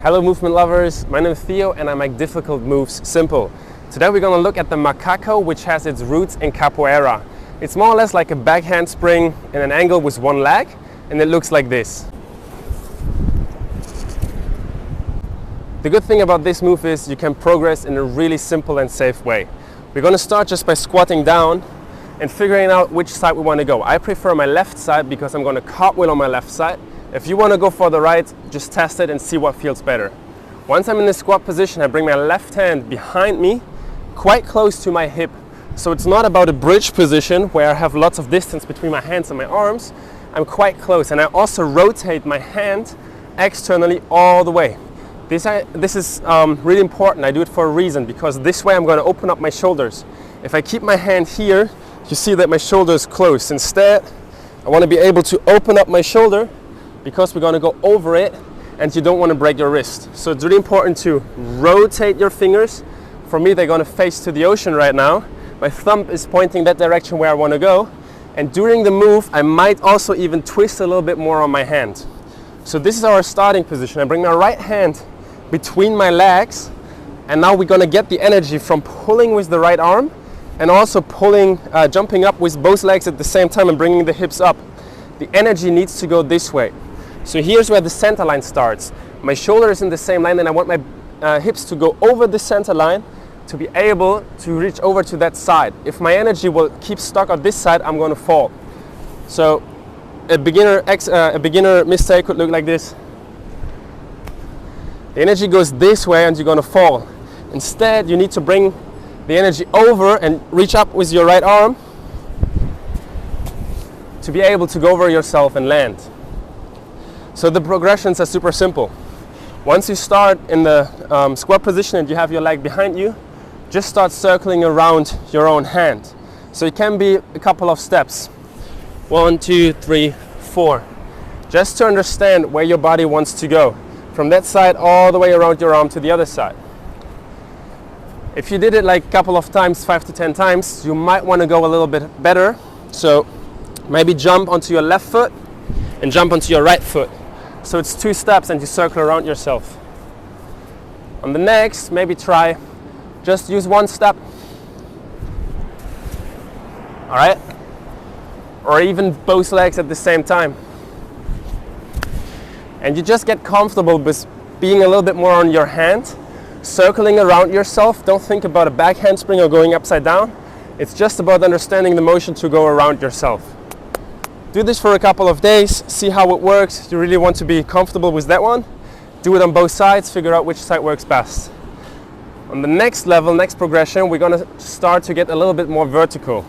Hello movement lovers, my name is Theo and I make difficult moves simple. Today we're going to look at the macaco, which has its roots in capoeira. It's more or less like a back handspring in an angle with one leg, and it looks like this. The good thing about this move is you can progress in a really simple and safe way. We're going to start just by squatting down and figuring out which side we want to go. I prefer my left side because I'm going to cartwheel on my left side. If you want to go for the right, just test it and see what feels better. Once I'm in the squat position, I bring my left hand behind me, quite close to my hip. So it's not about a bridge position where I have lots of distance between my hands and my arms. I'm quite close, and I also rotate my hand externally all the way. This is really important. I do it for a reason, because this way I'm going to open up my shoulders. If I keep my hand here, you see that my shoulder is closed. Instead, I want to be able to open up my shoulder, because we're going to go over it and you don't want to break your wrist. So it's really important to rotate your fingers. For me, they're going to face to the ocean right now. My thumb is pointing that direction where I want to go. And during the move, I might also even twist a little bit more on my hand. So this is our starting position. I bring my right hand between my legs, and now we're going to get the energy from pulling with the right arm and also pulling, jumping up with both legs at the same time and bringing the hips up. The energy needs to go this way. So here's where the center line starts. My shoulder is in the same line, and I want my hips to go over the center line to be able to reach over to that side. If my energy will keep stuck on this side, I'm going to fall. So a beginner mistake could look like this. The energy goes this way and you're going to fall. Instead, you need to bring the energy over and reach up with your right arm to be able to go over yourself and land. So the progressions are super simple. Once you start in the squat position and you have your leg behind you, just start circling around your own hand. So it can be a couple of steps. 1, 2, 3, 4. Just to understand where your body wants to go. From that side all the way around your arm to the other side. If you did it like a couple of times, 5 to 10 times, you might want to go a little bit better. So maybe jump onto your left foot and jump onto your right foot. So it's 2 steps and you circle around yourself. On the next, maybe try just use 1 step. All right? Or even both legs at the same time. And you just get comfortable with being a little bit more on your hand, circling around yourself. Don't think about a back handspring or going upside down. It's just about understanding the motion to go around yourself. Do this for a couple of days, see how it works. You really want to be comfortable with that one. Do it on both sides, figure out which side works best. On the next level, next progression, we're going to start to get a little bit more vertical.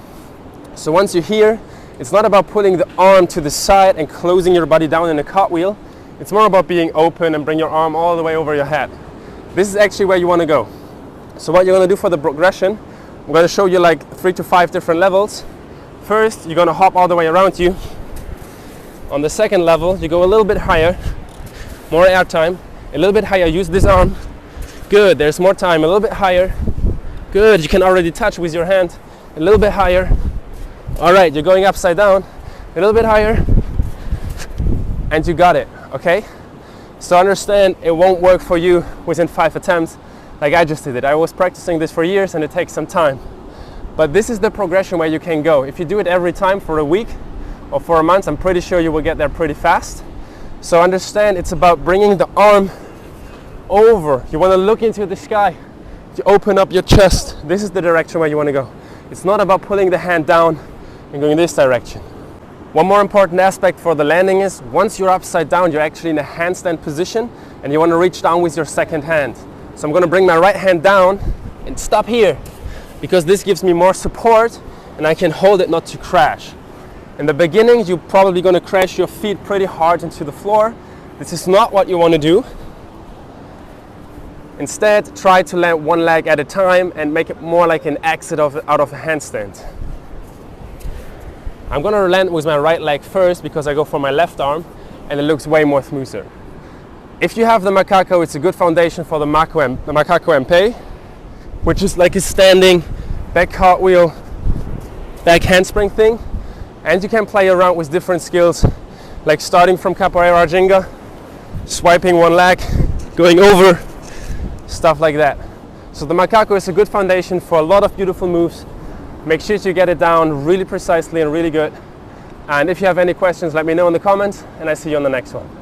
So once you're here, it's not about pulling the arm to the side and closing your body down in a cartwheel. It's more about being open and bring your arm all the way over your head. This is actually where you want to go. So what you're going to do for the progression, I'm going to show you like 3 to 5 different levels. First, you're going to hop all the way around you. On the second level, you go a little bit higher, more air time, a little bit higher, use this arm. Good, there's more time, a little bit higher. Good, you can already touch with your hand, a little bit higher. All right, you're going upside down, a little bit higher, and you got it, okay? So understand, it won't work for you within 5 attempts like I just did it. I was practicing this for years and it takes some time. But this is the progression where you can go. If you do it every time for a week or for a month, I'm pretty sure you will get there pretty fast. So understand, it's about bringing the arm over. You want to look into the sky. You open up your chest. This is the direction where you want to go. It's not about pulling the hand down and going this direction. One more important aspect for the landing is once you're upside down, you're actually in a handstand position and you want to reach down with your second hand. So I'm going to bring my right hand down and stop here, because this gives me more support and I can hold it not to crash. In the beginning, you're probably going to crash your feet pretty hard into the floor. This is not what you want to do. Instead, try to land one leg at a time and make it more like an exit out of a handstand. I'm going to land with my right leg first because I go for my left arm and it looks way more smoother. If you have the macaco, it's a good foundation for the macaco MP, which is like a standing back cartwheel, back handspring thing. And you can play around with different skills, like starting from capoeira jinga, swiping one leg, going over, stuff like that. So the macaco is a good foundation for a lot of beautiful moves. Make sure to get it down really precisely and really good. And if you have any questions, let me know in the comments, and I see you on the next one.